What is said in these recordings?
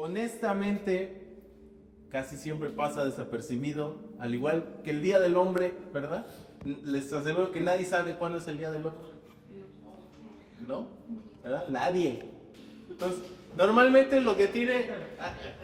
honestamente casi siempre pasa desapercibido, al igual que el Día del Hombre, ¿verdad? Les aseguro que nadie sabe cuándo es el Día del Hombre. ¿No? ¿Verdad? Nadie. Entonces, normalmente lo que tiene,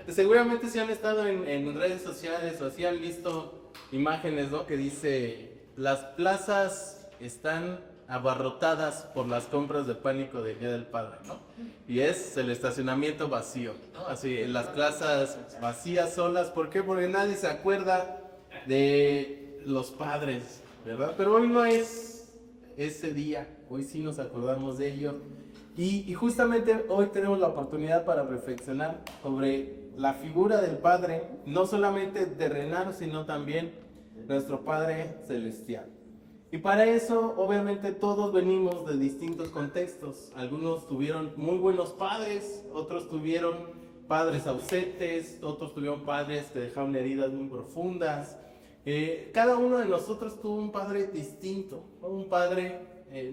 seguramente si han estado en redes sociales o si han visto imágenes, ¿no? Que dice, las plazas están abarrotadas por las compras de pánico del Día del Padre, ¿no? Y es el estacionamiento vacío, ¿no? Así, las plazas vacías, solas. ¿Por qué? Porque nadie se acuerda de los padres, ¿verdad? Pero hoy no es ese día, hoy sí nos acordamos de ello. Y justamente hoy tenemos la oportunidad para reflexionar sobre la figura del Padre, no solamente terrenal, sino también nuestro Padre celestial. Y para eso, obviamente, todos venimos de distintos contextos. Algunos tuvieron muy buenos padres, otros tuvieron padres ausentes, otros tuvieron padres que dejaron heridas muy profundas. Cada uno de nosotros tuvo un padre distinto, ¿no? Un padre,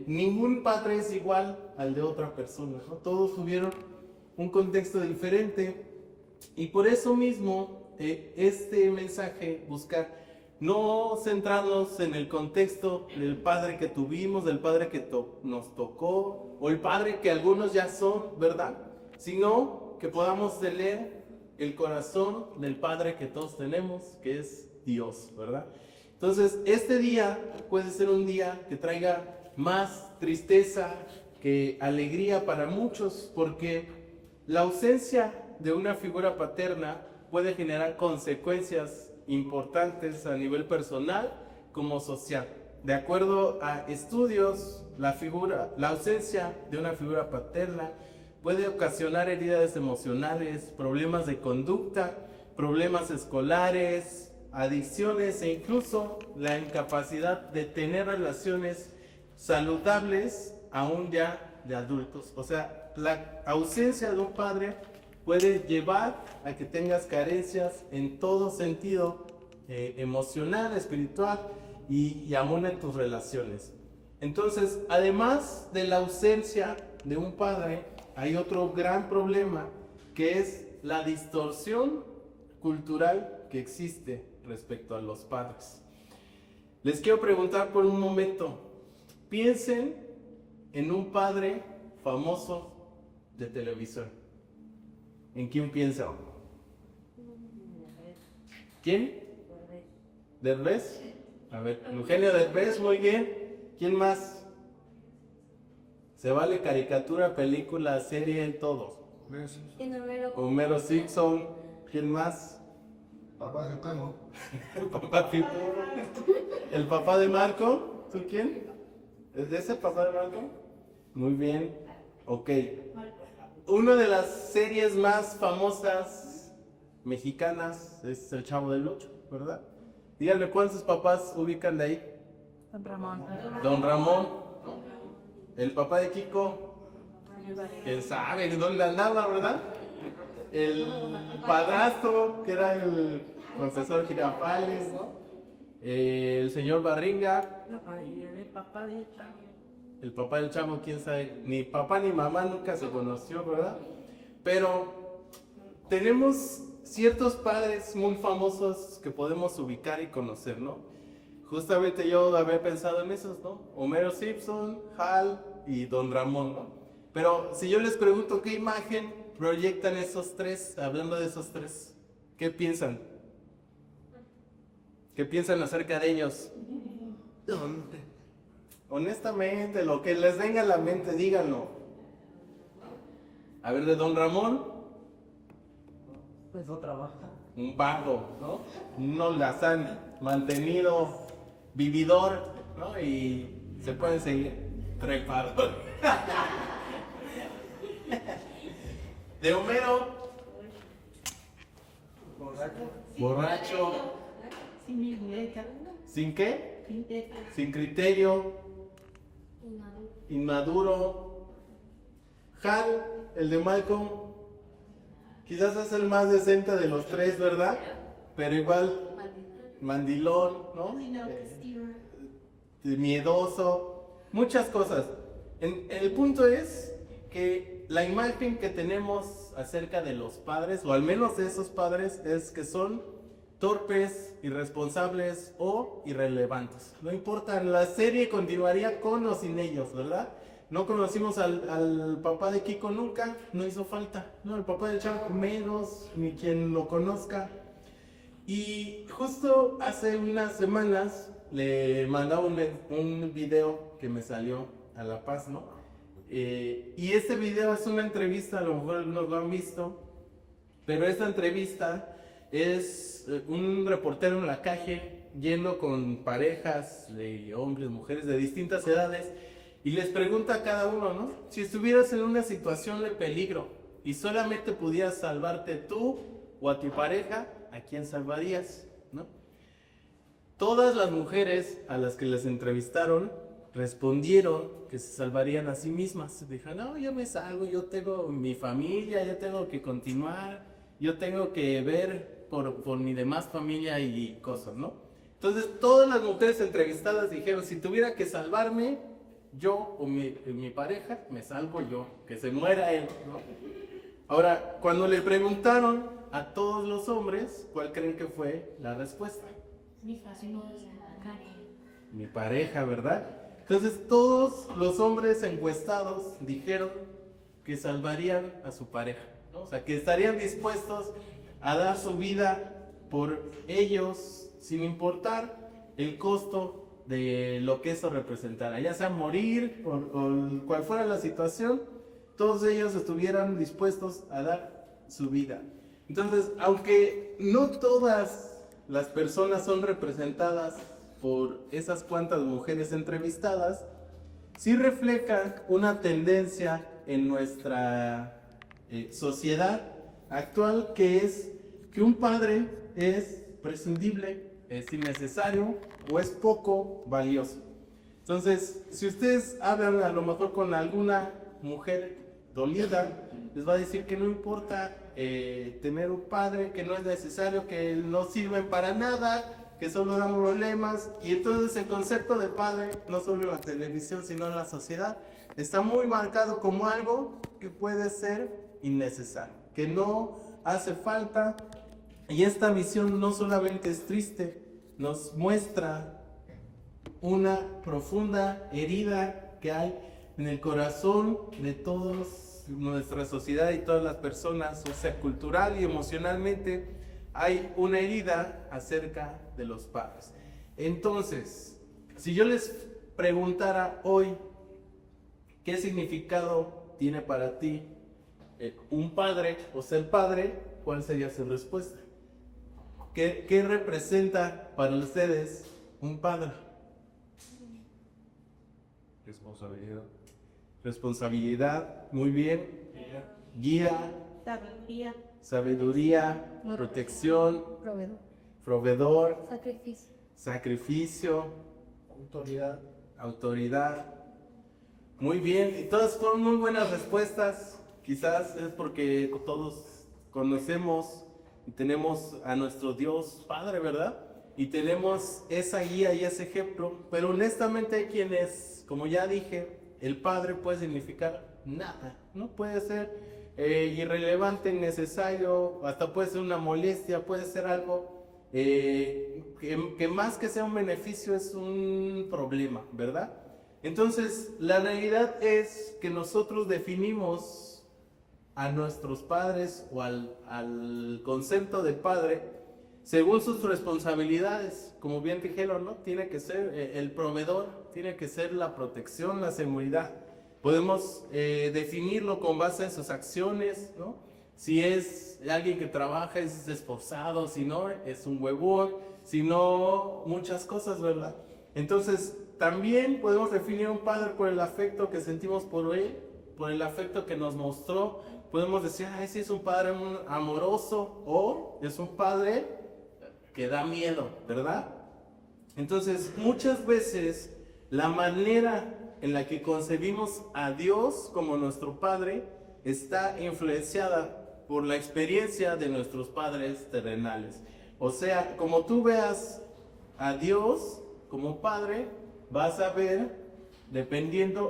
ningún padre es igual al de otra persona, ¿no? Todos tuvieron un contexto diferente. Y por eso mismo, este mensaje busca no centrarnos en el contexto del padre que tuvimos, del padre que nos tocó, o el padre que algunos ya son, ¿verdad? Sino que podamos tener el corazón del padre que todos tenemos, que es Dios, ¿verdad? Entonces, este día puede ser un día que traiga más tristeza que alegría para muchos, porque la ausencia de una figura paterna puede generar consecuencias importantes a nivel personal como social. De acuerdo a estudios, la ausencia de una figura paterna puede ocasionar heridas emocionales, problemas de conducta, problemas escolares, adicciones e incluso la incapacidad de tener relaciones saludables aún ya de adultos. O sea, la ausencia de un padre puede llevar a que tengas carencias en todo sentido, emocional, espiritual y aún en tus relaciones. Entonces, además de la ausencia de un padre, hay otro gran problema, que es la distorsión cultural que existe respecto a los padres. Les quiero preguntar por un momento, piensen en un padre famoso de televisión. ¿En quién piensa? ¿Quién? ¿Derbez? A ver, Eugenio Derbez, muy bien. ¿Quién más? Se vale caricatura, película, serie, todos. Homero Simpson. ¿Quién más? Papá de Temo. Papá Pipo. ¿El papá de Marco? ¿Tú quién? ¿Es de ese papá de Marco? Muy bien. Ok. Una de las series más famosas mexicanas es El Chavo del Ocho, ¿verdad? Díganme, ¿cuántos papás ubican de ahí? Don Ramón. Don Ramón. El papá de Kiko. ¿Quién sabe dónde andaba, verdad? El padrastro, que era el profesor Girafales, ¿no? El señor Barriga. El papá del Chavo, quién sabe, ni papá ni mamá nunca se conoció, ¿verdad? Pero tenemos ciertos padres muy famosos que podemos ubicar y conocer, ¿no? Justamente yo había pensado en esos, ¿no? Homero Simpson, Hal y Don Ramón, ¿no? Pero si yo les pregunto qué imagen proyectan esos tres, hablando de esos tres, ¿qué piensan? ¿Qué piensan acerca de ellos? ¿Dónde? Honestamente, lo que les venga a la mente, díganlo. A ver, de Don Ramón. Pues no trabaja. Un vago, ¿no? Un holgazán, mantenido, vividor, ¿no? Y se pueden seguir trepando. De Homero. Borracho. ¿Sin qué? Sin criterio. Inmaduro. Hal, el de Malcolm, quizás es el más decente de los tres, ¿verdad? Pero igual, mandilón, ¿no? Miedoso, muchas cosas. El punto es que la imagen que tenemos acerca de los padres, o al menos de esos padres, es que son torpes, irresponsables o irrelevantes. No importa, la serie continuaría con o sin ellos, ¿verdad? No conocimos al papá de Kiko nunca, no hizo falta. No, el papá de Chavo menos, ni quien lo conozca. Y justo hace unas semanas le mandaba un video que me salió a La Paz, ¿no? Y este video es una entrevista, a lo mejor algunos lo han visto, pero esta entrevista es un reportero en la calle yendo con parejas de hombres, mujeres de distintas edades y les pregunta a cada uno, ¿no? Si estuvieras en una situación de peligro y solamente pudieras salvarte tú o a tu pareja, ¿a quién salvarías? ¿No? Todas las mujeres a las que les entrevistaron respondieron que se salvarían a sí mismas. Dijeron, no, yo me salvo, yo tengo mi familia, yo tengo que continuar, yo tengo que ver por mi demás familia y cosas, ¿no? Entonces todas las mujeres entrevistadas dijeron, si tuviera que salvarme, yo o mi pareja, me salvo yo, que se muera él, ¿no? Ahora, cuando le preguntaron a todos los hombres, ¿cuál creen que fue la respuesta? Mi pareja, ¿verdad? Entonces todos los hombres encuestados dijeron que salvarían a su pareja, ¿no? O sea, que estarían dispuestos a dar su vida por ellos sin importar el costo de lo que eso representara, ya sea morir o cual fuera la situación, todos ellos estuvieran dispuestos a dar su vida. Entonces, aunque no todas las personas son representadas por esas cuantas mujeres entrevistadas, sí reflejan una tendencia en nuestra sociedad actual, que es que un padre es prescindible, es innecesario o es poco valioso. Entonces, si ustedes hablan a lo mejor con alguna mujer dolida, les va a decir que no importa tener un padre, que no es necesario, que no sirven para nada, que solo dan problemas. Y entonces el concepto de padre, no solo en la televisión, sino en la sociedad, está muy marcado como algo que puede ser innecesario, que no hace falta. Y esta visión no solamente es triste, nos muestra una profunda herida que hay en el corazón de todos, nuestra sociedad y todas las personas, o sea, cultural y emocionalmente, hay una herida acerca de los padres. Entonces, si yo les preguntara hoy, ¿qué significado tiene para ti un padre o ser padre? ¿Cuál sería su respuesta? ¿Qué representa para ustedes un padre? Responsabilidad. Responsabilidad, muy bien. Guía, sabiduría, protección, proveedor, sacrificio, autoridad. Muy bien, y todas fueron muy buenas respuestas. Quizás es porque todos conocemos y tenemos a nuestro Dios Padre, ¿verdad? Y tenemos esa guía y ese ejemplo, pero honestamente hay quienes, como ya dije, el Padre puede significar nada, ¿no? Puede ser irrelevante, innecesario, hasta puede ser una molestia, puede ser algo que más que sea un beneficio es un problema, ¿verdad? Entonces, la realidad es que nosotros definimos a nuestros padres o al concepto de padre según sus responsabilidades. Como bien dijeron, ¿no? Tiene que ser el proveedor, tiene que ser la protección, la seguridad. Podemos definirlo con base en sus acciones, ¿no? Si es alguien que trabaja, es esforzado, si no, es un huevón, si no, muchas cosas, ¿verdad? Entonces, también podemos definir a un padre por el afecto que sentimos por él, por el afecto que nos mostró. Podemos decir, sí es un padre amoroso, o es un padre que da miedo, ¿verdad? Entonces, muchas veces la manera en la que concebimos a Dios como nuestro Padre está influenciada por la experiencia de nuestros padres terrenales. O sea, como tú veas a Dios como Padre, vas a ver dependiendo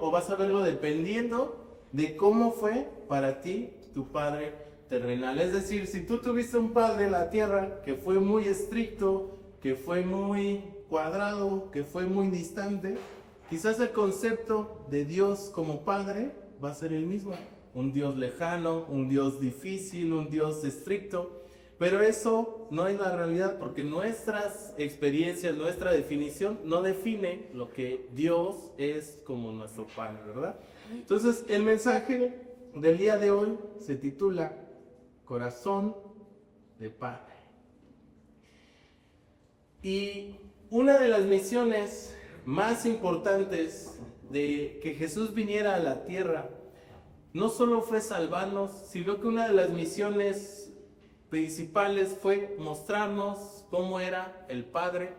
de cómo fue para ti tu padre terrenal. Es decir, si tú tuviste un padre en la tierra que fue muy estricto, que fue muy cuadrado, que fue muy distante, quizás el concepto de Dios como padre va a ser el mismo. Un Dios lejano, un Dios difícil, un Dios estricto. Pero eso no es la realidad, porque nuestras experiencias, nuestra definición no define lo que Dios es como nuestro Padre, ¿verdad? Entonces, el mensaje del día de hoy se titula Corazón de Padre. Y una de las misiones más importantes de que Jesús viniera a la tierra no solo fue salvarnos, sino que una de las misiones principales fue mostrarnos cómo era el Padre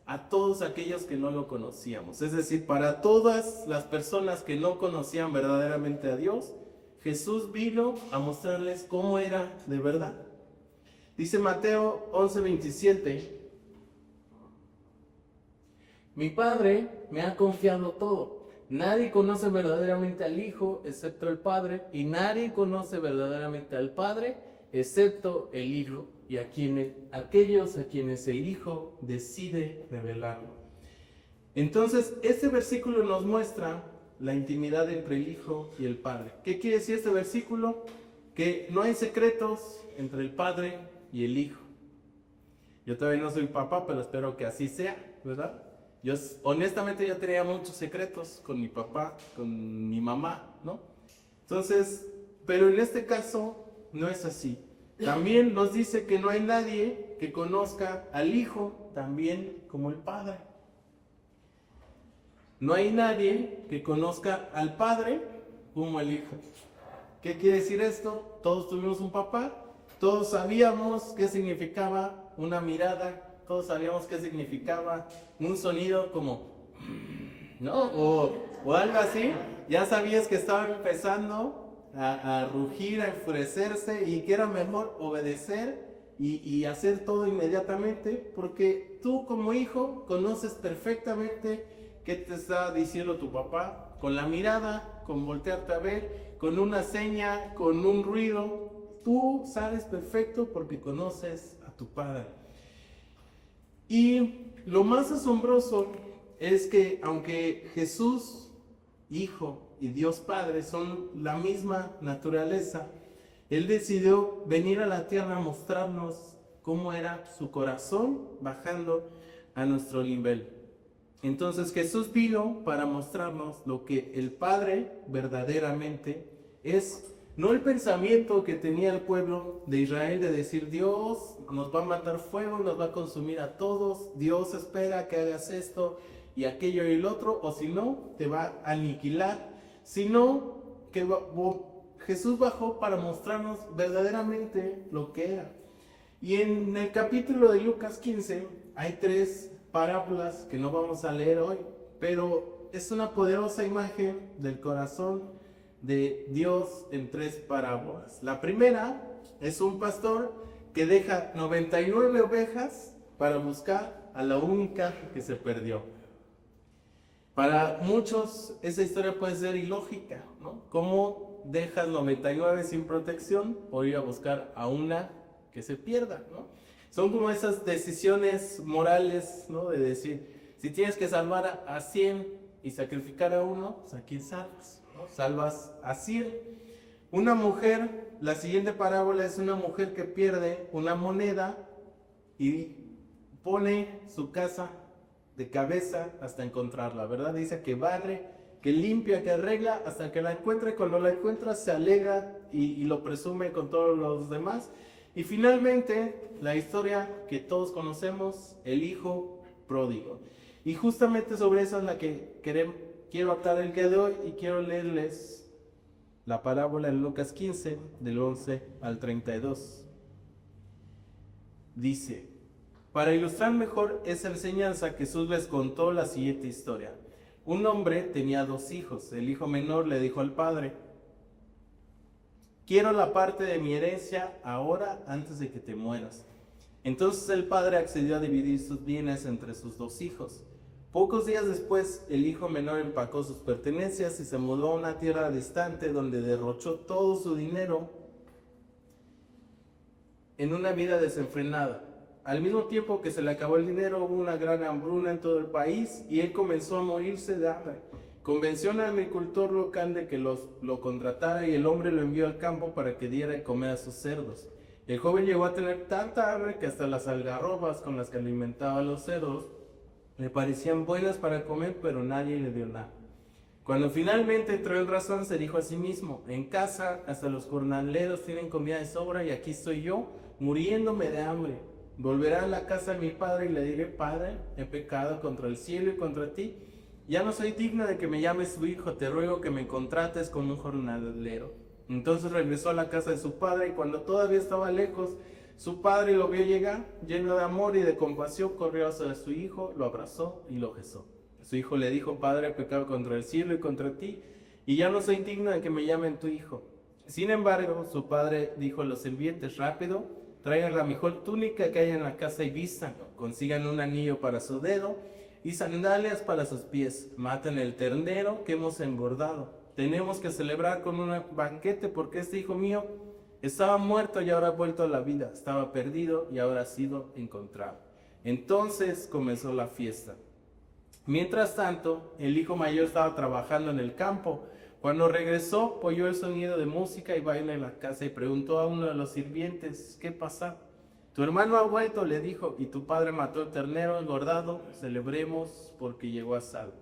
a todos aquellos que no lo conocíamos. Es decir, para todas las personas que no conocían verdaderamente a Dios, Jesús vino a mostrarles cómo era de verdad. Dice Mateo 11:27, mi Padre me ha confiado todo. Nadie conoce verdaderamente al Hijo excepto el Padre, y nadie conoce verdaderamente al Padre excepto el Hijo y aquellos a quienes el Hijo decide revelarlo. Entonces, este versículo nos muestra la intimidad entre el Hijo y el Padre. ¿Qué quiere decir este versículo? Que no hay secretos entre el Padre y el Hijo. Yo todavía no soy papá, pero espero que así sea, ¿verdad? Yo honestamente ya tenía muchos secretos con mi papá, con mi mamá, ¿no? Entonces, pero en este caso no es así. También nos dice que no hay nadie que conozca al Hijo también como el Padre. No hay nadie que conozca al Padre como el Hijo. ¿Qué quiere decir esto? Todos tuvimos un papá, todos sabíamos qué significaba una mirada, todos sabíamos qué significaba un sonido como, ¿no? O algo así. Ya sabías que estaba empezando a rugir, a enfurecerse, y que era mejor obedecer y hacer todo inmediatamente, porque tú como hijo conoces perfectamente qué te está diciendo tu papá, con la mirada, con voltearte a ver, con una seña, con un ruido. Tú sabes perfecto porque conoces a tu padre. Y lo más asombroso es que aunque Jesús, Hijo, y Dios Padre son la misma naturaleza, Él decidió venir a la tierra a mostrarnos cómo era su corazón bajando a nuestro nivel. Entonces Jesús vino para mostrarnos lo que el Padre verdaderamente es, no el pensamiento que tenía el pueblo de Israel de decir Dios nos va a mandar fuego, nos va a consumir a todos, Dios espera que hagas esto y aquello y el otro, o si no, te va a aniquilar. Sino que Jesús bajó para mostrarnos verdaderamente lo que era. Y en el capítulo de Lucas 15 hay 3 parábolas que no vamos a leer hoy, pero es una poderosa imagen del corazón de Dios en 3 parábolas. La primera es un pastor que deja 99 ovejas para buscar a la única que se perdió. Para muchos esa historia puede ser ilógica, ¿no? ¿Cómo dejas 99 sin protección por ir a buscar a una que se pierda, ¿no? Son como esas decisiones morales, ¿no? De decir, si tienes que salvar a 100 y sacrificar a uno, pues ¿a quién salvas? ¿No? Salvas a 100. Una mujer, la siguiente parábola es una mujer que pierde una moneda y pone su casa de cabeza hasta encontrarla, ¿verdad? Dice que barre, que limpia, que arregla hasta que la encuentre. Cuando la encuentra se alegra y lo presume con todos los demás. Y finalmente la historia que todos conocemos, el hijo pródigo. Y justamente sobre esa es la que quiero atar el día de hoy, y quiero leerles la parábola en Lucas 15 del 11 al 32. Dice: para ilustrar mejor esa enseñanza, Jesús les contó la siguiente historia. Un hombre tenía 2 hijos. El hijo menor le dijo al padre: quiero la parte de mi herencia ahora, antes de que te mueras. Entonces el padre accedió a dividir sus bienes entre sus 2 hijos. Pocos días después, el hijo menor empacó sus pertenencias y se mudó a una tierra distante donde derrochó todo su dinero en una vida desenfrenada. Al mismo tiempo que se le acabó el dinero, hubo una gran hambruna en todo el país y él comenzó a morirse de hambre. Convenció al agricultor local de que lo contratara y el hombre lo envió al campo para que diera de comer a sus cerdos. El joven llegó a tener tanta hambre que hasta las algarrobas con las que alimentaba a los cerdos le parecían buenas para comer, pero nadie le dio nada. Cuando finalmente entró en razón, se dijo a sí mismo: en casa hasta los jornaleros tienen comida de sobra y aquí estoy yo muriéndome de hambre. Volveré a la casa de mi padre y le diré: Padre, he pecado contra el cielo y contra ti. Ya no soy digno de que me llames tu hijo, te ruego que me contrates como un jornalero. Entonces regresó a la casa de su padre y cuando todavía estaba lejos, su padre lo vio llegar, lleno de amor y de compasión, corrió hacia su hijo, lo abrazó y lo besó. Su hijo le dijo: Padre, he pecado contra el cielo y contra ti, y ya no soy digno de que me llamen tu hijo. Sin embargo, su padre dijo a los sirvientes: rápido, traigan la mejor túnica que haya en la casa y vístanlo, consigan un anillo para su dedo y sandalias para sus pies, maten el ternero que hemos engordado. Tenemos que celebrar con un banquete porque este hijo mío estaba muerto y ahora ha vuelto a la vida, estaba perdido y ahora ha sido encontrado. Entonces comenzó la fiesta. Mientras tanto, el hijo mayor estaba trabajando en el campo. Cuando regresó, oyó el sonido de música y baile en la casa y preguntó a uno de los sirvientes: ¿qué pasa? Tu hermano ha vuelto, le dijo, y tu padre mató el ternero engordado. Celebremos porque llegó a salvo.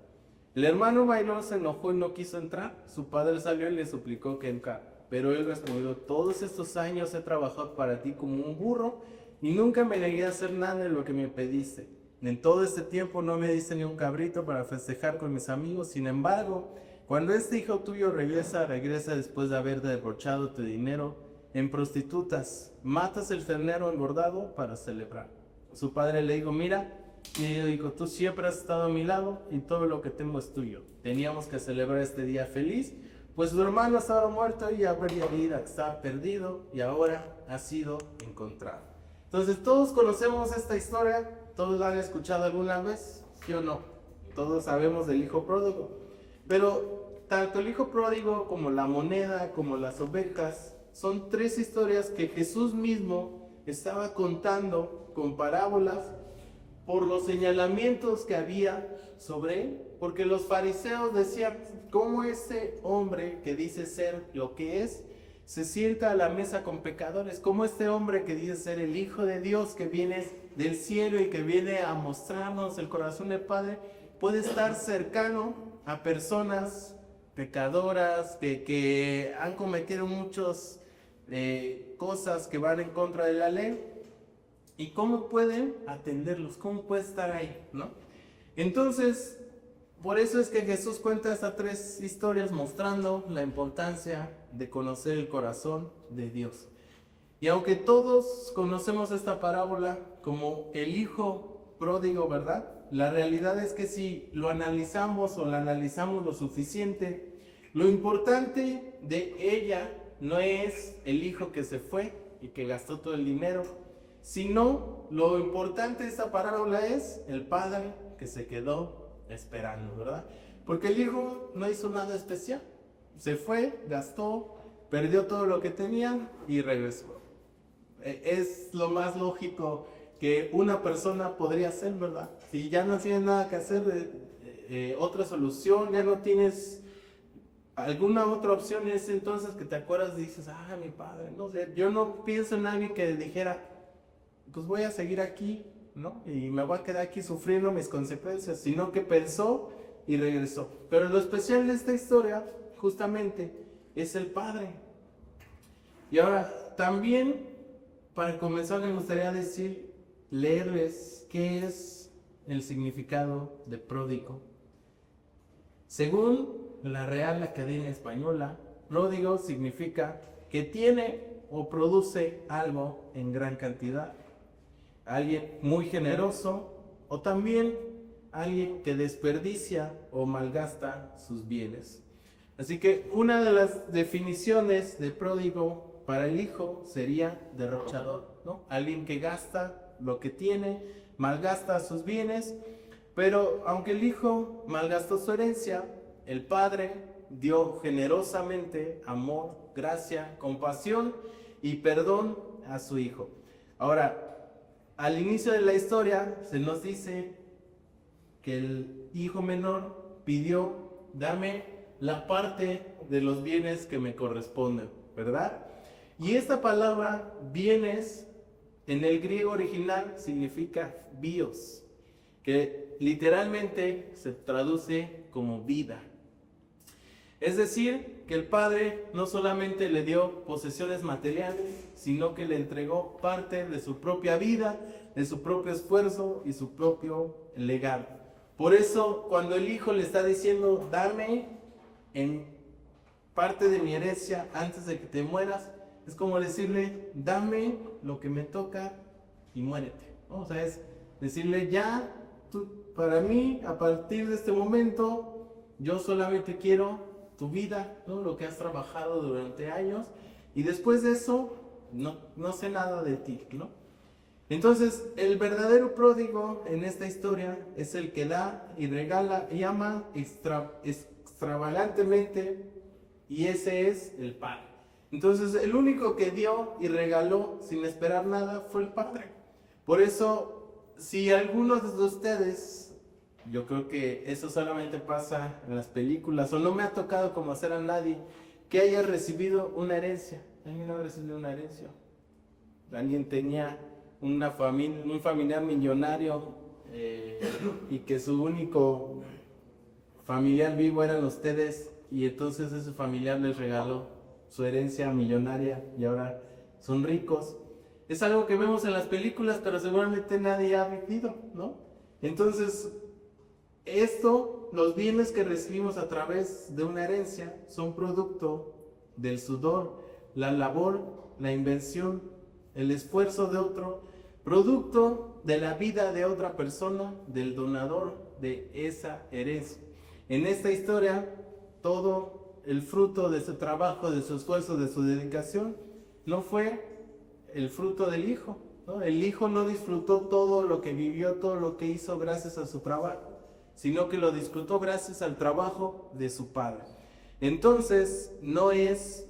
El hermano mayor se enojó y no quiso entrar. Su padre salió y le suplicó que entrara. Pero él respondió: todos estos años he trabajado para ti como un burro y nunca me negué a hacer nada de lo que me pediste. En todo este tiempo no me diste ni un cabrito para festejar con mis amigos. Sin embargo, cuando este hijo tuyo regresa después de haber derrochado tu dinero en prostitutas, matas el ternero engordado para celebrar. Su padre le dijo: mira, hijo, tú siempre has estado a mi lado y todo lo que tengo es tuyo. Teníamos que celebrar este día feliz, pues tu hermano estaba muerto y habría vida, estaba perdido y ahora ha sido encontrado. Entonces todos conocemos esta historia, todos la han escuchado alguna vez, ¿sí o no? Todos sabemos del hijo pródigo, pero tanto el hijo pródigo como la moneda, como las ovejas, son tres historias que Jesús mismo estaba contando con parábolas por los señalamientos que había sobre él, porque los fariseos decían: ¿cómo este hombre que dice ser lo que es, se sienta a la mesa con pecadores? ¿Cómo este hombre que dice ser el Hijo de Dios, que viene del cielo y que viene a mostrarnos el corazón del Padre, puede estar cercano a personas pecadoras que han cometido muchas cosas que van en contra de la ley? ¿Y cómo pueden atenderlos? ¿Cómo puede estar ahí? ¿No? Entonces, por eso es que Jesús cuenta estas tres historias mostrando la importancia de conocer el corazón de Dios. Y aunque todos conocemos esta parábola como el hijo pródigo, ¿verdad? La realidad es que si lo analizamos o la analizamos lo suficiente, lo importante de ella no es el hijo que se fue y que gastó todo el dinero, sino lo importante de esta parábola es el padre que se quedó esperando, ¿verdad? Porque el hijo no hizo nada especial, se fue, gastó, perdió todo lo que tenía y regresó. Es lo más lógico que una persona podría hacer, ¿verdad? Si ya no tienes nada que hacer, otra solución, ya no tienes alguna otra opción, es entonces que te acuerdas y dices: mi padre, no sé, yo no pienso en nadie que dijera: pues voy a seguir aquí, ¿no? Y me voy a quedar aquí sufriendo mis consecuencias, sino que pensó y regresó. Pero lo especial de esta historia, justamente, es el padre. Y ahora, también, para comenzar, me gustaría leerles qué es el significado de pródigo. Según la Real Academia Española, pródigo significa que tiene o produce algo en gran cantidad. Alguien muy generoso o también alguien que desperdicia o malgasta sus bienes. Así que una de las definiciones de pródigo para el hijo sería derrochador, ¿no? Alguien que gasta lo que tiene, malgasta sus bienes, pero aunque el hijo malgastó su herencia, el padre dio generosamente amor, gracia, compasión y perdón a su hijo. Ahora, al inicio de la historia se nos dice que el hijo menor pidió, dame la parte de los bienes que me corresponden, ¿verdad? Y esta palabra bienes en el griego original significa bios, que literalmente se traduce como vida. Es decir, que el padre no solamente le dio posesiones materiales, sino que le entregó parte de su propia vida, de su propio esfuerzo y su propio legado. Por eso, cuando el hijo le está diciendo, dame en parte de mi herencia antes de que te mueras, es como decirle, dame lo que me toca y muérete, ¿no? O sea, es decirle, ya, para mí, a partir de este momento, yo solamente quiero tu vida, ¿no? Lo que has trabajado durante años, y después de eso, no sé nada de ti, ¿no? Entonces, el verdadero pródigo en esta historia es el que da y regala y ama extravagantemente, y ese es el Padre. Entonces, el único que dio y regaló sin esperar nada fue el Padre. Por eso, si algunos de ustedes, yo creo que eso solamente pasa en las películas, o no me ha tocado conocer a nadie que haya recibido una herencia. ¿Alguien ha recibido una herencia? ¿Alguien tenía un familiar millonario y que su único familiar vivo eran ustedes, y entonces ese familiar les regaló su herencia millonaria y ahora son ricos? Es algo que vemos en las películas, pero seguramente nadie ha vivido, ¿no? Entonces, los bienes que recibimos a través de una herencia son producto del sudor, la labor, la invención, el esfuerzo de otro, producto de la vida de otra persona, del donador de esa herencia. En esta historia, todo el fruto de su trabajo, de su esfuerzo, de su dedicación, no fue el fruto del hijo, ¿no? El hijo no disfrutó todo lo que vivió, todo lo que hizo gracias a su trabajo, sino que lo disfrutó gracias al trabajo de su padre. Entonces, no es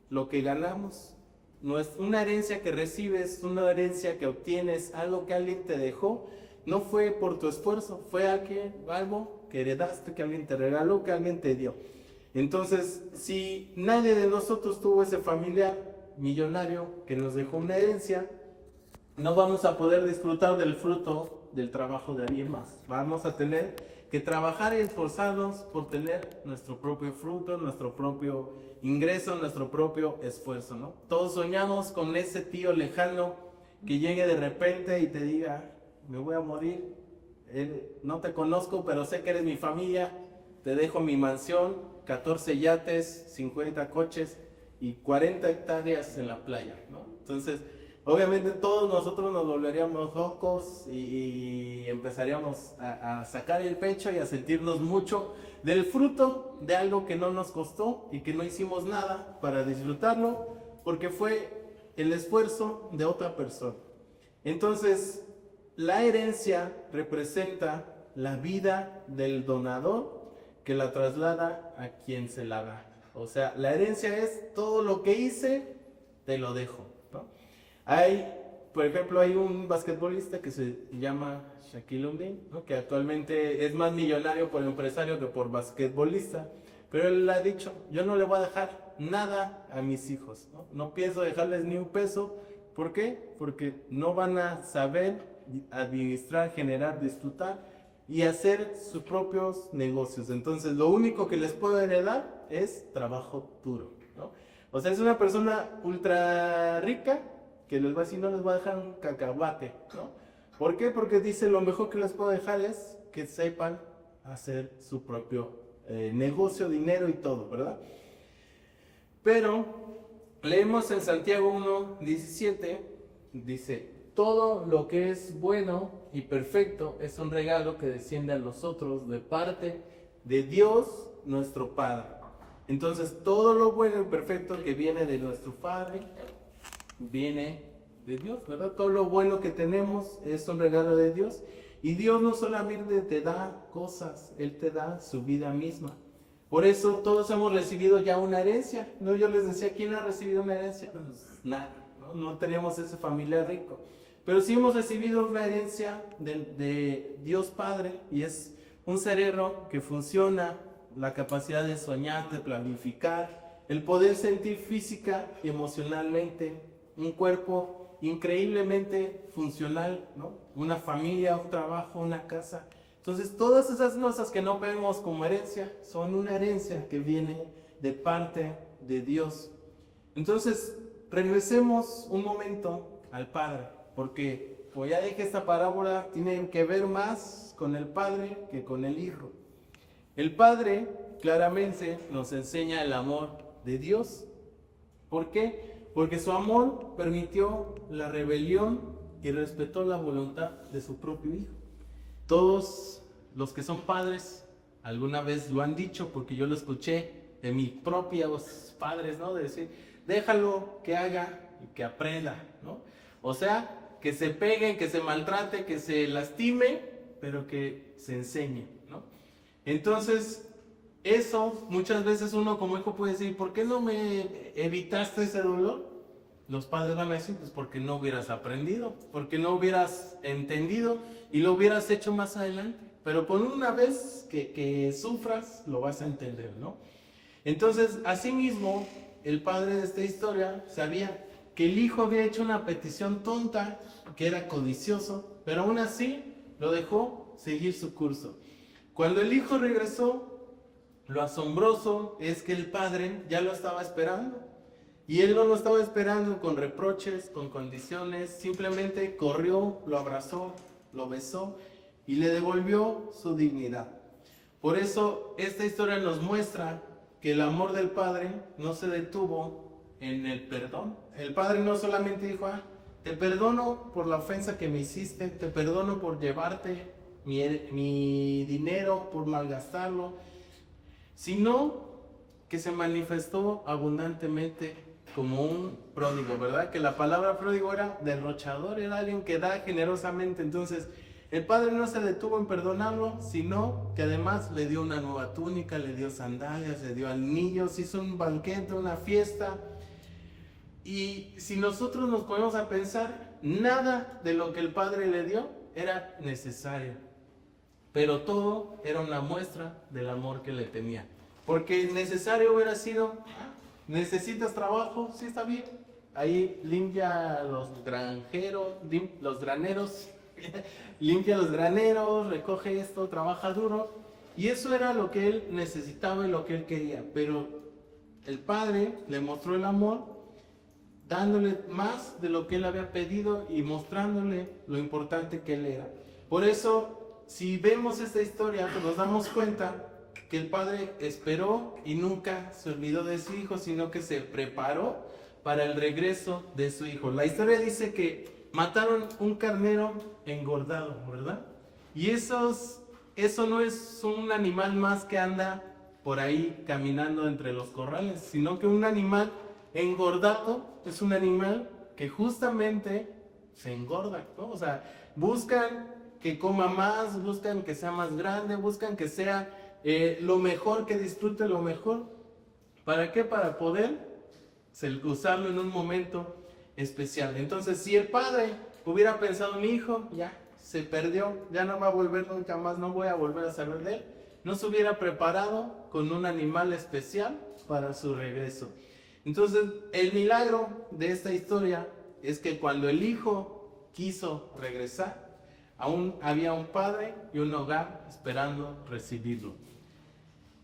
lo que ganamos, no es una herencia que recibes, una herencia que obtienes, algo que alguien te dejó, no fue por tu esfuerzo, fue algo que heredaste, que alguien te regaló, que alguien te dio. Entonces, si nadie de nosotros tuvo ese familiar millonario que nos dejó una herencia, no vamos a poder disfrutar del fruto del trabajo de alguien más. Vamos a tener que trabajar y esforzarnos por tener nuestro propio fruto, nuestro propio ingreso, nuestro propio esfuerzo, ¿no? Todos soñamos con ese tío lejano que llegue de repente y te diga, me voy a morir, no te conozco, pero sé que eres mi familia, te dejo mi mansión, 14 yates, 50 coches y 40 hectáreas en la playa, ¿no? Entonces, obviamente todos nosotros nos volveríamos locos y empezaríamos a sacar el pecho y a sentirnos mucho del fruto de algo que no nos costó y que no hicimos nada para disfrutarlo, porque fue el esfuerzo de otra persona. Entonces, la herencia representa la vida del donador que la traslada a quien se la da. O sea, la herencia es todo lo que hice, te lo dejo, ¿no? Por ejemplo, hay un basquetbolista que se llama Shaquille O'Neal, ¿no? Que actualmente es más millonario por empresario que por basquetbolista, pero él ha dicho, yo no le voy a dejar nada a mis hijos, ¿no? No pienso dejarles ni un peso. ¿Por qué? Porque no van a saber administrar, generar, disfrutar y hacer sus propios negocios. Entonces, lo único que les puedo heredar es trabajo duro, ¿no? O sea, es una persona ultra rica que les va a decir, no les va a dejar un cacahuate, ¿no? ¿Por qué? Porque dice, lo mejor que les puedo dejar es que sepan hacer su propio negocio, dinero y todo, ¿verdad? Pero leemos en Santiago 1:17, dice, todo lo que es bueno y perfecto es un regalo que desciende a nosotros de parte de Dios nuestro Padre. Entonces, todo lo bueno y perfecto que viene de nuestro Padre viene de Dios, ¿verdad? Todo lo bueno que tenemos es un regalo de Dios. Y Dios no solamente te da cosas, Él te da su vida misma. Por eso todos hemos recibido ya una herencia, ¿no? Yo les decía, ¿quién ha recibido una herencia? Pues nada, ¿no? No teníamos ese familiar rico. Pero sí hemos recibido una herencia de Dios Padre, y es un cerebro que funciona, la capacidad de soñar, de planificar, el poder sentir física y emocionalmente, un cuerpo increíblemente funcional, ¿no? Una familia, un trabajo, una casa. Entonces, todas esas cosas que no vemos como herencia son una herencia que viene de parte de Dios. Entonces, regresemos un momento al Padre, porque, como ya dije, esta parábola tiene que ver más con el Padre que con el Hijo. El Padre claramente nos enseña el amor de Dios. ¿Por qué? Porque su amor permitió la rebelión y respetó la voluntad de su propio Hijo. Todos los que son padres alguna vez lo han dicho, porque yo lo escuché de mis propios padres, ¿no? De decir, déjalo que haga y que aprenda, ¿no? O sea, que se peguen, que se maltrate, que se lastime, pero que se enseñe, ¿no? Entonces, eso muchas veces uno como hijo puede decir, ¿por qué no me evitaste ese dolor? Los padres van a decir, pues porque no hubieras aprendido, porque no hubieras entendido y lo hubieras hecho más adelante. Pero por una vez que sufras, lo vas a entender, ¿no? Entonces, asimismo, el padre de esta historia sabía que el hijo había hecho una petición tonta, que era codicioso, pero aún así lo dejó seguir su curso. Cuando el hijo regresó, lo asombroso es que el padre ya lo estaba esperando. Y él no lo estaba esperando con reproches, con condiciones, simplemente corrió, lo abrazó, lo besó y le devolvió su dignidad. Por eso esta historia nos muestra que el amor del Padre no se detuvo en el perdón. El Padre no solamente dijo, te perdono por la ofensa que me hiciste, te perdono por llevarte mi dinero, por malgastarlo, sino que se manifestó abundantemente como un pródigo, ¿verdad? Que la palabra pródigo era derrochador, era alguien que da generosamente. Entonces, el Padre no se detuvo en perdonarlo, sino que además le dio una nueva túnica, le dio sandalias, le dio anillos, hizo un banquete, una fiesta. Y si nosotros nos ponemos a pensar, nada de lo que el Padre le dio era necesario, pero todo era una muestra del amor que le tenía. Porque necesario hubiera sido, ¿necesitas trabajo? Sí, está bien. Ahí limpia los graneros, limpia los graneros, recoge esto, trabaja duro. Y eso era lo que él necesitaba y lo que él quería. Pero el Padre le mostró el amor, dándole más de lo que él había pedido y mostrándole lo importante que él era. Por eso, si vemos esta historia, pues nos damos cuenta que el Padre esperó y nunca se olvidó de su hijo, sino que se preparó para el regreso de su hijo. La historia dice que mataron un carnero engordado, ¿verdad? Y eso no es un animal más que anda por ahí caminando entre los corrales, sino que un animal engordado es un animal que justamente se engorda, ¿no? O sea, buscan que coma más, buscan que sea más grande, buscan que sea lo mejor, que disfrute lo mejor. ¿Para qué? Para poder usarlo en un momento especial. Entonces, si el Padre hubiera pensado, mi hijo ya se perdió, ya no va a volver nunca más, no voy a volver a saber de él, no se hubiera preparado con un animal especial para su regreso. Entonces, el milagro de esta historia es que cuando el hijo quiso regresar, aún había un padre y un hogar esperando recibirlo.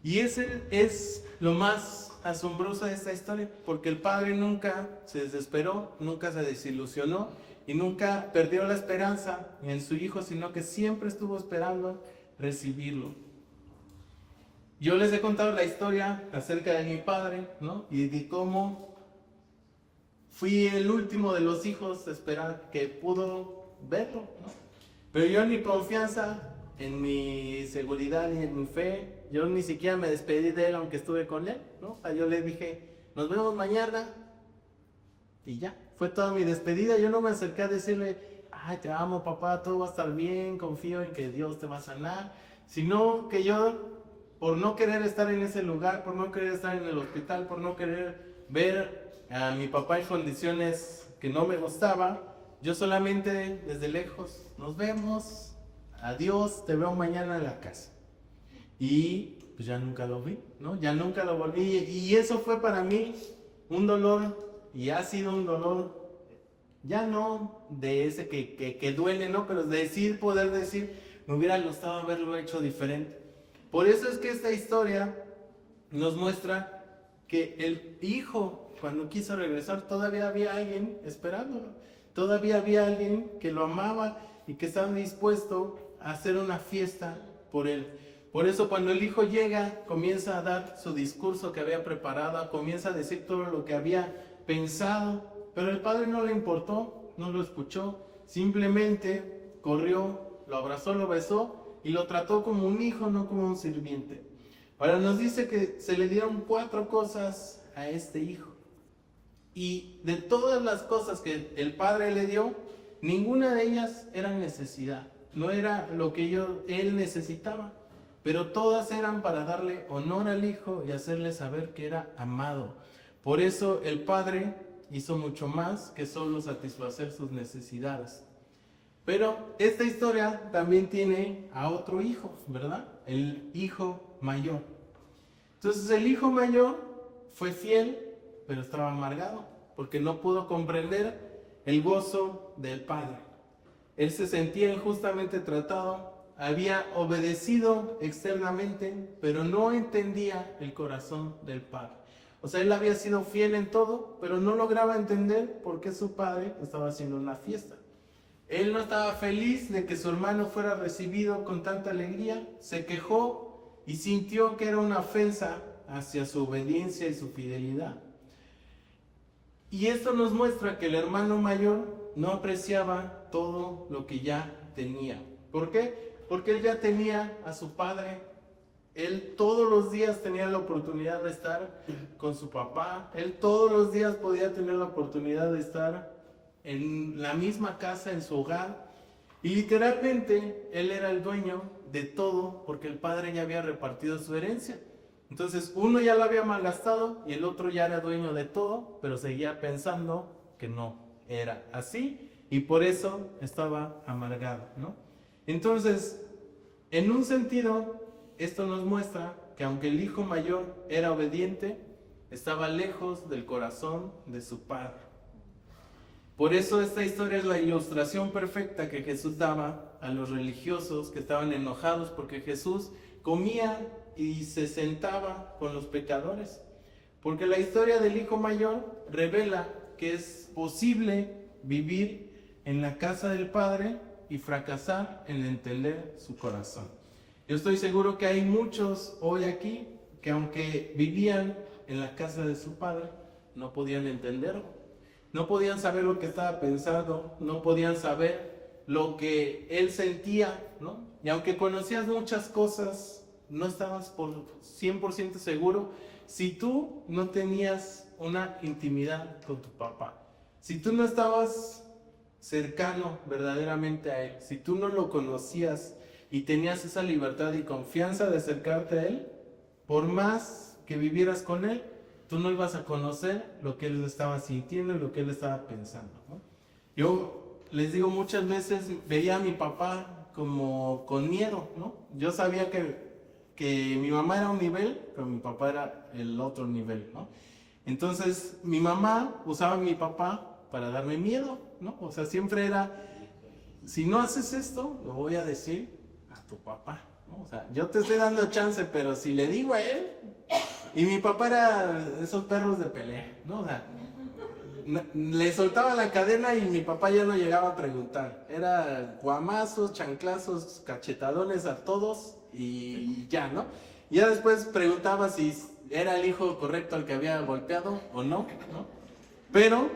Y ese es lo más asombroso de esta historia, porque el padre nunca se desesperó, nunca se desilusionó y nunca perdió la esperanza en su hijo, sino que siempre estuvo esperando recibirlo. Yo les he contado la historia acerca de mi padre, ¿no? Y de cómo fui el último de los hijos a esperar que pudo verlo, ¿no? Pero yo en mi confianza, en mi seguridad y en mi fe, yo ni siquiera me despedí de él aunque estuve con él, ¿no? O sea, yo le dije, nos vemos mañana y ya, fue toda mi despedida. Yo no me acerqué a decirle, ay, te amo papá, todo va a estar bien, confío en que Dios te va a sanar, sino que yo, por no querer estar en ese lugar, por no querer estar en el hospital, por no querer ver a mi papá en condiciones que no me gustaba, yo solamente desde lejos, nos vemos, adiós, te veo mañana en la casa. Y pues ya nunca lo vi, ¿no? Ya nunca lo volví. Y eso fue para mí un dolor, y ha sido un dolor, ya no de ese que duele, ¿no? Pero de poder decir, me hubiera gustado haberlo hecho diferente. Por eso es que esta historia nos muestra que el hijo, cuando quiso regresar, todavía había alguien esperándolo. Todavía había alguien que lo amaba y que estaba dispuesto a hacer una fiesta por él. Por eso cuando el hijo llega, comienza a dar su discurso que había preparado, comienza a decir todo lo que había pensado, pero el padre no le importó, no lo escuchó, simplemente corrió, lo abrazó, lo besó y lo trató como un hijo, no como un sirviente. Ahora nos dice que se le dieron 4 cosas a este hijo. Y de todas las cosas que el padre le dio, ninguna de ellas era necesidad. No era lo que él necesitaba, pero todas eran para darle honor al hijo y hacerle saber que era amado. Por eso el padre hizo mucho más que solo satisfacer sus necesidades. Pero esta historia también tiene a otro hijo, ¿verdad? El hijo mayor. Entonces el hijo mayor fue fiel, pero estaba amargado, porque no pudo comprender el gozo del padre. Él se sentía injustamente tratado, había obedecido externamente, pero no entendía el corazón del padre. O sea, él había sido fiel en todo, pero no lograba entender por qué su padre estaba haciendo una fiesta. Él no estaba feliz de que su hermano fuera recibido con tanta alegría, se quejó y sintió que era una ofensa hacia su obediencia y su fidelidad. Y esto nos muestra que el hermano mayor no apreciaba todo lo que ya tenía. ¿Por qué? Porque él ya tenía a su padre. Él todos los días tenía la oportunidad de estar con su papá. Él todos los días podía tener la oportunidad de estar en la misma casa, en su hogar. Y literalmente él era el dueño de todo porque el padre ya había repartido su herencia. Entonces uno ya lo había malgastado y el otro ya era dueño de todo, pero seguía pensando que no era así y por eso estaba amargado, ¿no? Entonces, en un sentido, esto nos muestra que aunque el hijo mayor era obediente, estaba lejos del corazón de su padre. Por eso esta historia es la ilustración perfecta que Jesús daba a los religiosos que estaban enojados porque Jesús comía y se sentaba con los pecadores. Porque la historia del hijo mayor revela que es posible vivir en la casa del Padre y fracasar en entender su corazón. Yo estoy seguro que hay muchos hoy aquí que aunque vivían en la casa de su Padre, no podían entenderlo. No podían saber lo que estaba pensando, no podían saber lo que él sentía, ¿no? Y aunque conocías muchas cosas, no estabas por 100% seguro si tú no tenías una intimidad con tu papá. Si tú no estabas cercano verdaderamente a él, si tú no lo conocías y tenías esa libertad y confianza de acercarte a él, por más que vivieras con él, tú no ibas a conocer lo que él estaba sintiendo y lo que él estaba pensando, ¿no? Yo les digo, muchas veces veía a mi papá como con miedo, ¿no? Yo sabía que mi mamá era un nivel, pero mi papá era el otro nivel, ¿no? Entonces mi mamá usaba a mi papá para darme miedo, ¿no? O sea, siempre era, si no haces esto, lo voy a decir a tu papá, ¿no? O sea, yo te estoy dando chance, pero si le digo a él... Y mi papá era esos perros de pelea, ¿no? O sea, le soltaba la cadena y mi papá ya no llegaba a preguntar. Era guamazos, chanclazos, cachetadones a todos y ya, ¿no? Y ya después preguntaba si era el hijo correcto al que había golpeado o no, ¿no? Pero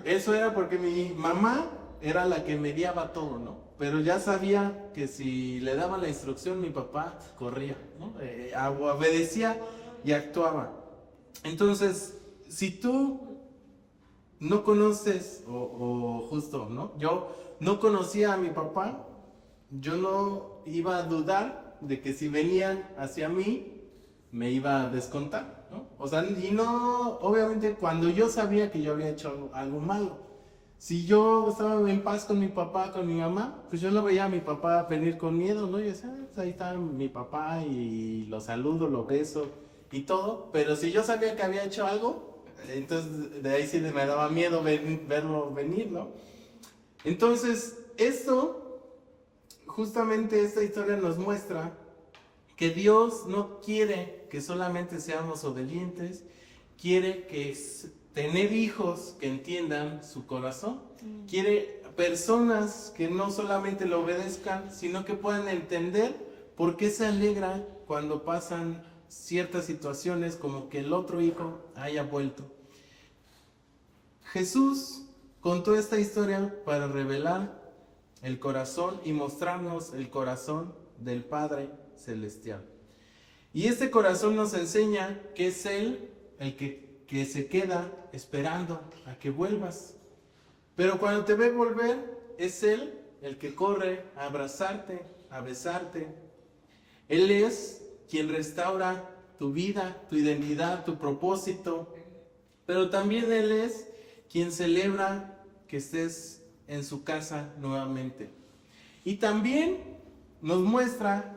eso era porque mi mamá era la que mediaba todo, ¿no? Pero ya sabía que si le daba la instrucción mi papá corría, ¿no? Obedecía y actuaba. Entonces, si tú no conoces, o justo, ¿no? Yo no conocía a mi papá, yo no iba a dudar de que si venían hacia mí, me iba a descontar, ¿no? O sea, y no, obviamente cuando yo sabía que yo había hecho algo malo, Si yo estaba en paz con mi papá, con mi mamá, pues yo no veía a mi papá venir con miedo, ¿no? Yo decía, pues ahí está mi papá y lo saludo, lo beso y todo. Pero si yo sabía que había hecho algo, entonces de ahí sí me daba miedo verlo venir, ¿no? Entonces, justamente esta historia nos muestra que Dios no quiere que solamente seamos obedientes, quiere que tener hijos que entiendan su corazón, quiere personas que no solamente lo obedezcan, sino que puedan entender por qué se alegran cuando pasan ciertas situaciones como que el otro hijo haya vuelto. Jesús contó esta historia para revelar el corazón y mostrarnos el corazón del Padre Celestial. Y este corazón nos enseña que es Él el que se queda esperando a que vuelvas. Pero cuando te ve volver, es Él el que corre a abrazarte, a besarte. Él es quien restaura tu vida, tu identidad, tu propósito. Pero también Él es quien celebra que estés en su casa nuevamente. Y también nos muestra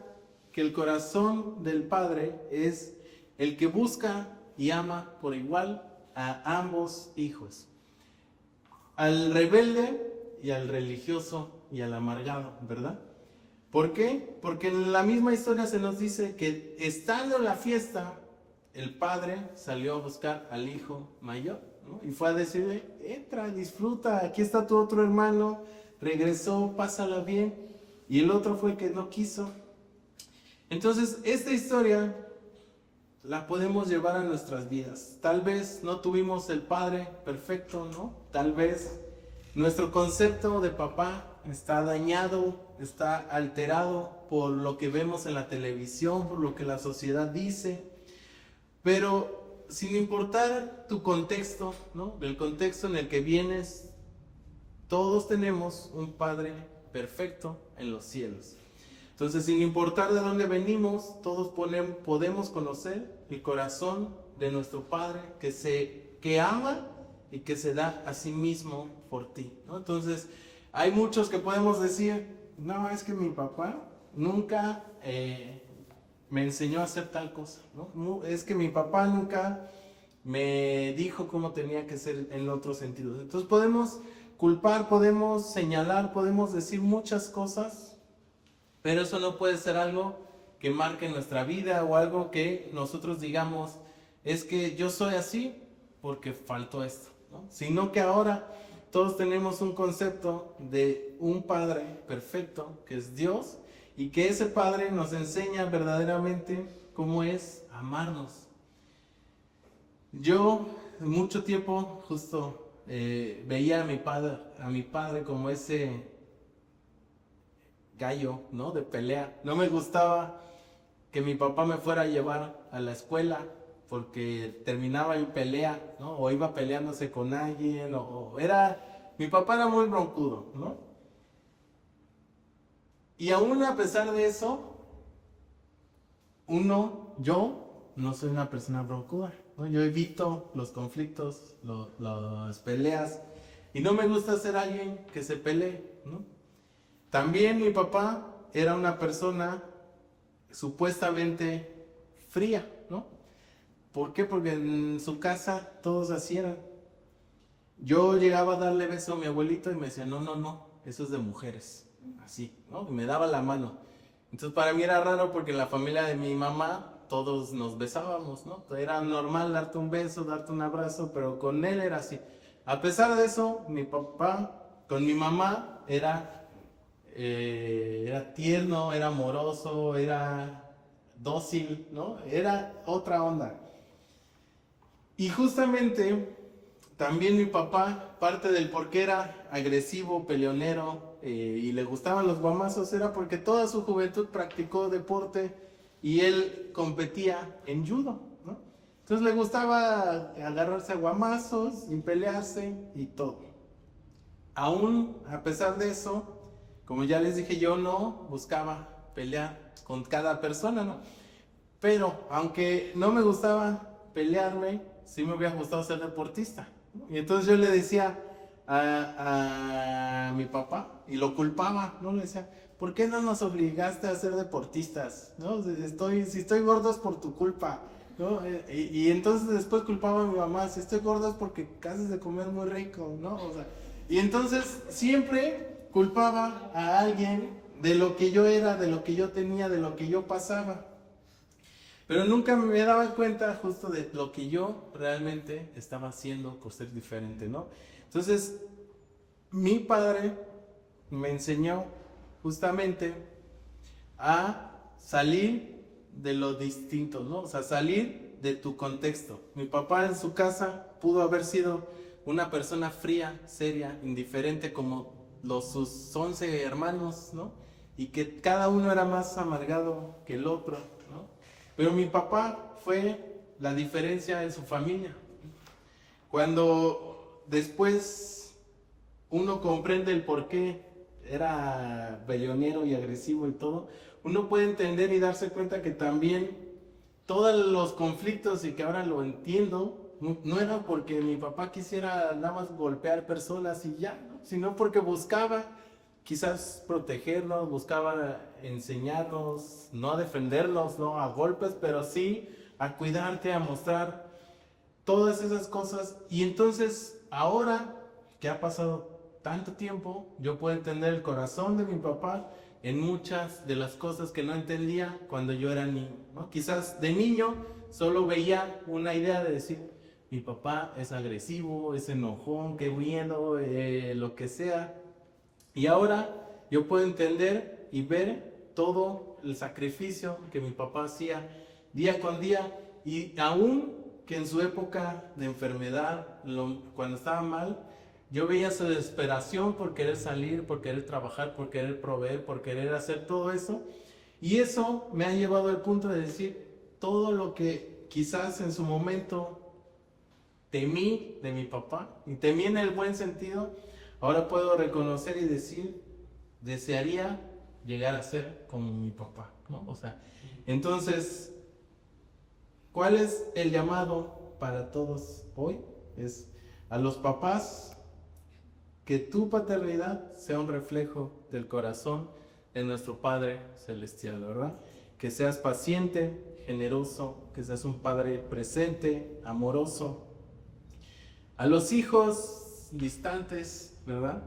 que el corazón del Padre es el que busca y ama por igual a ambos hijos, al rebelde y al religioso y al amargado, ¿verdad? ¿Por qué? Porque en la misma historia se nos dice que estando en la fiesta, el padre salió a buscar al hijo mayor, ¿no? Y fue a decirle, entra, disfruta, aquí está tu otro hermano, regresó, pásala bien. Y el otro fue el que no quiso. Entonces, esta historia la podemos llevar a nuestras vidas. Tal vez no tuvimos el padre perfecto, ¿no? Tal vez nuestro concepto de papá está dañado, está alterado por lo que vemos en la televisión, por lo que la sociedad dice. Pero sin importar tu contexto, ¿no? El contexto en el que vienes, todos tenemos un padre perfecto en los cielos. Entonces, sin importar de dónde venimos, todos podemos conocer el corazón de nuestro Padre que ama y que se da a sí mismo por ti, ¿no? Entonces, hay muchos que podemos decir, no, es que mi papá nunca me enseñó a hacer tal cosa, ¿no? Es que mi papá nunca me dijo cómo tenía que ser en otros sentidos. Entonces, podemos culpar, podemos señalar, podemos decir muchas cosas, pero eso no puede ser algo que marque nuestra vida o algo que nosotros digamos, es que yo soy así porque faltó esto, ¿no? Sino que ahora todos tenemos un concepto de un Padre perfecto, que es Dios, y que ese Padre nos enseña verdaderamente cómo es amarnos. Yo mucho tiempo justo veía a mi padre como ese gallo, ¿no? De pelea. No me gustaba que mi papá me fuera a llevar a la escuela porque terminaba en pelea, ¿no? O iba peleándose con alguien, mi papá era muy broncudo, ¿no? Y aún a pesar de eso, yo no soy una persona broncuda, ¿no? Yo evito los conflictos, las peleas, y no me gusta ser alguien que se pelee, ¿no? También mi papá era una persona supuestamente fría, ¿no? ¿Por qué? Porque en su casa todos así eran. Yo llegaba a darle beso a mi abuelito y me decía, no, eso es de mujeres, así, ¿no? Y me daba la mano. Entonces para mí era raro porque en la familia de mi mamá todos nos besábamos, ¿no? Era normal darte un beso, darte un abrazo, pero con él era así. A pesar de eso, mi papá con mi mamá era tierno, era amoroso, era dócil, ¿no? Era otra onda. Y justamente también mi papá, parte del por qué era agresivo, peleonero y le gustaban los guamazos, era porque toda su juventud practicó deporte y él competía en judo, ¿no? Entonces le gustaba agarrarse a guamazos y pelearse y todo. Aún a pesar de eso, como ya les dije, yo no buscaba pelear con cada persona, ¿no? Pero aunque no me gustaba pelearme, sí me hubiera gustado ser deportista, ¿no? Y entonces yo le decía a mi papá y lo culpaba, ¿no? Le decía, ¿por qué no nos obligaste a ser deportistas? ¿No? Si estoy gordo es por tu culpa, ¿no? Y entonces después culpaba a mi mamá, si estoy gordo es porque haces de comer muy rico, ¿no? O sea, y entonces siempre culpaba a alguien de lo que yo era, de lo que yo tenía, de lo que yo pasaba. Pero nunca me daba cuenta justo de lo que yo realmente estaba haciendo por ser diferente, ¿no? Entonces, mi padre me enseñó justamente a salir de lo distinto, ¿no? O sea, salir de tu contexto. Mi papá en su casa pudo haber sido una persona fría, seria, indiferente como sus 11 hermanos, ¿no? Y que cada uno era más amargado que el otro, ¿no? Pero mi papá fue la diferencia en su familia. Cuando después uno comprende el por qué era peleonero y agresivo y todo, uno puede entender y darse cuenta que también todos los conflictos, y que ahora lo entiendo, no era porque mi papá quisiera nada más golpear personas y ya, ¿no? Sino porque buscaba quizás protegernos, buscaba enseñarnos, no a defendernos, no a golpes, pero sí a cuidarte, a mostrar todas esas cosas. Y entonces ahora que ha pasado tanto tiempo, yo puedo entender el corazón de mi papá en muchas de las cosas que no entendía cuando yo era niño, ¿no? Quizás de niño solo veía una idea de decir, mi papá es agresivo, es enojón, qué bueno, lo que sea. Y ahora yo puedo entender y ver todo el sacrificio que mi papá hacía día con día, y aún que en su época de enfermedad, cuando estaba mal, yo veía su desesperación por querer salir, por querer trabajar, por querer proveer, por querer hacer todo eso. Y eso me ha llevado al punto de decir, todo lo que quizás en su momento temí de mi papá, y temí en el buen sentido, ahora puedo reconocer y decir, desearía llegar a ser como mi papá, ¿no? O sea, entonces, ¿cuál es el llamado para todos hoy? Es a los papás, que tu paternidad sea un reflejo del corazón de nuestro Padre Celestial, ¿verdad? Que seas paciente, generoso, que seas un padre presente, amoroso. A los hijos distantes, ¿verdad?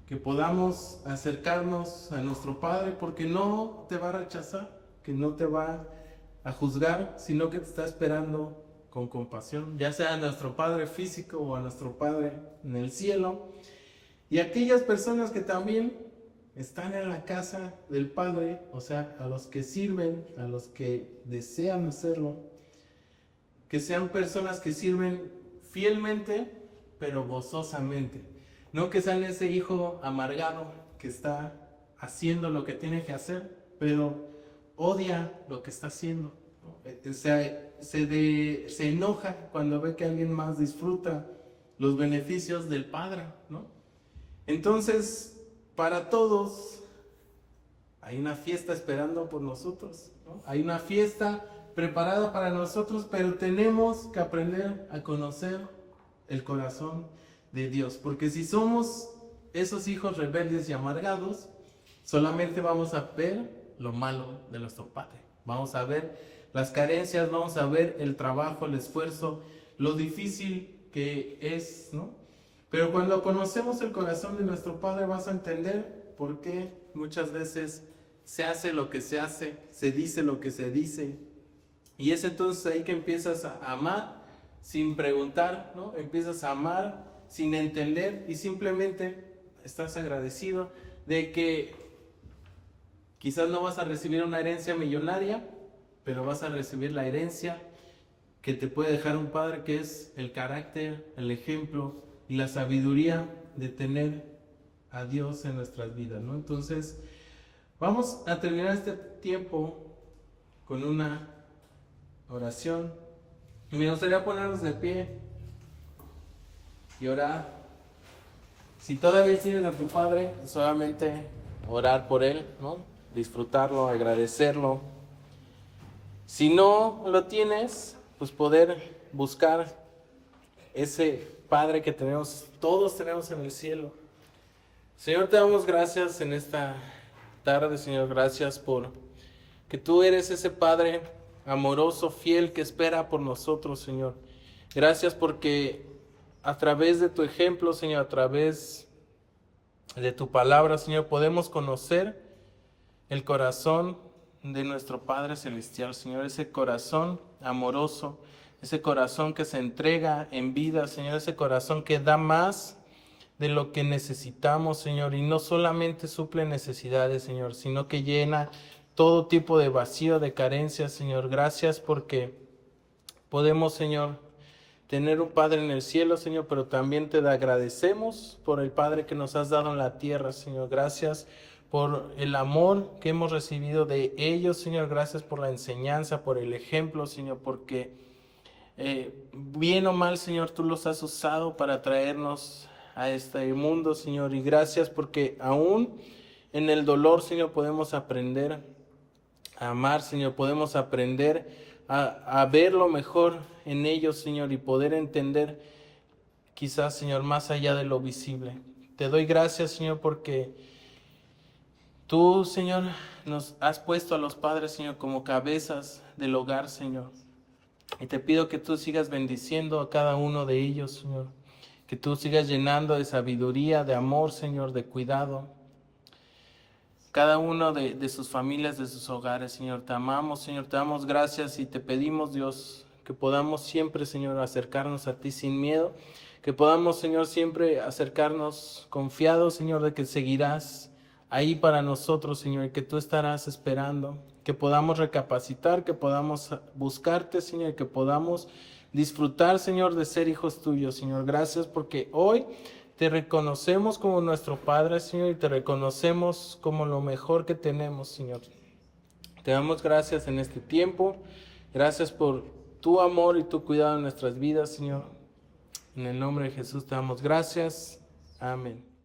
Que podamos acercarnos a nuestro Padre, porque no te va a rechazar, que no te va a juzgar, sino que te está esperando con compasión, ya sea a nuestro Padre físico o a nuestro Padre en el cielo. Y aquellas personas que también están en la casa del Padre, o sea, a los que sirven, a los que desean hacerlo, que sean personas que sirven fielmente, pero gozosamente. No que sean ese hijo amargado que está haciendo lo que tiene que hacer, pero odia lo que está haciendo. Se enoja cuando ve que alguien más disfruta los beneficios del Padre, ¿no? Entonces, para todos hay una fiesta esperando por nosotros, ¿no? Hay una fiesta preparada para nosotros, pero tenemos que aprender a conocer el corazón de Dios, porque si somos esos hijos rebeldes y amargados, solamente vamos a ver lo malo de nuestro Padre, vamos a ver las carencias, vamos a ver el trabajo, el esfuerzo, lo difícil que es, ¿no? Pero cuando conocemos el corazón de nuestro Padre, vas a entender por qué muchas veces se hace lo que se hace, se dice lo que se dice. Y es entonces ahí que empiezas a amar sin preguntar, ¿no? Empiezas a amar sin entender, y simplemente estás agradecido de que quizás no vas a recibir una herencia millonaria, pero vas a recibir la herencia que te puede dejar un padre, que es el carácter, el ejemplo y la sabiduría de tener a Dios en nuestras vidas, ¿no? Entonces, vamos a terminar este tiempo con una oración. Y me gustaría ponernos de pie y orar. Si todavía tienes a tu Padre, solamente orar por Él, ¿no? Disfrutarlo, agradecerlo. Si no lo tienes, pues poder buscar ese Padre que todos tenemos en el cielo. Señor, te damos gracias en esta tarde, Señor, gracias por que tú eres ese Padre amoroso, fiel, que espera por nosotros, Señor. Gracias porque a través de tu ejemplo, Señor, a través de tu palabra, Señor, podemos conocer el corazón de nuestro Padre Celestial, Señor, ese corazón amoroso, ese corazón que se entrega en vida, Señor, ese corazón que da más de lo que necesitamos, Señor, y no solamente suple necesidades, Señor, sino que llena todo tipo de vacío, de carencias, Señor. Gracias porque podemos, Señor, tener un Padre en el cielo, Señor, pero también te agradecemos por el Padre que nos has dado en la tierra, Señor. Gracias por el amor que hemos recibido de ellos, Señor. Gracias por la enseñanza, por el ejemplo, Señor, porque bien o mal, Señor, tú los has usado para traernos a este mundo, Señor. Y gracias porque aún en el dolor, Señor, podemos aprender a amar, Señor. Podemos aprender a ver lo mejor en ellos, Señor, y poder entender quizás, Señor, más allá de lo visible. Te doy gracias, Señor, porque tú, Señor, nos has puesto a los padres, Señor, como cabezas del hogar, Señor. Y te pido que tú sigas bendiciendo a cada uno de ellos, Señor. Que tú sigas llenando de sabiduría, de amor, Señor, de cuidado. Cada uno de sus familias, de sus hogares, Señor. Te amamos, Señor, te damos gracias y te pedimos, Dios, que podamos siempre, Señor, acercarnos a ti sin miedo. Que podamos, Señor, siempre acercarnos confiados, Señor, de que seguirás ahí para nosotros, Señor, y que tú estarás esperando. Que podamos recapacitar, que podamos buscarte, Señor, y que podamos disfrutar, Señor, de ser hijos tuyos, Señor. Gracias porque hoy te reconocemos como nuestro Padre, Señor, y te reconocemos como lo mejor que tenemos, Señor. Te damos gracias en este tiempo. Gracias por tu amor y tu cuidado en nuestras vidas, Señor. En el nombre de Jesús te damos gracias. Amén.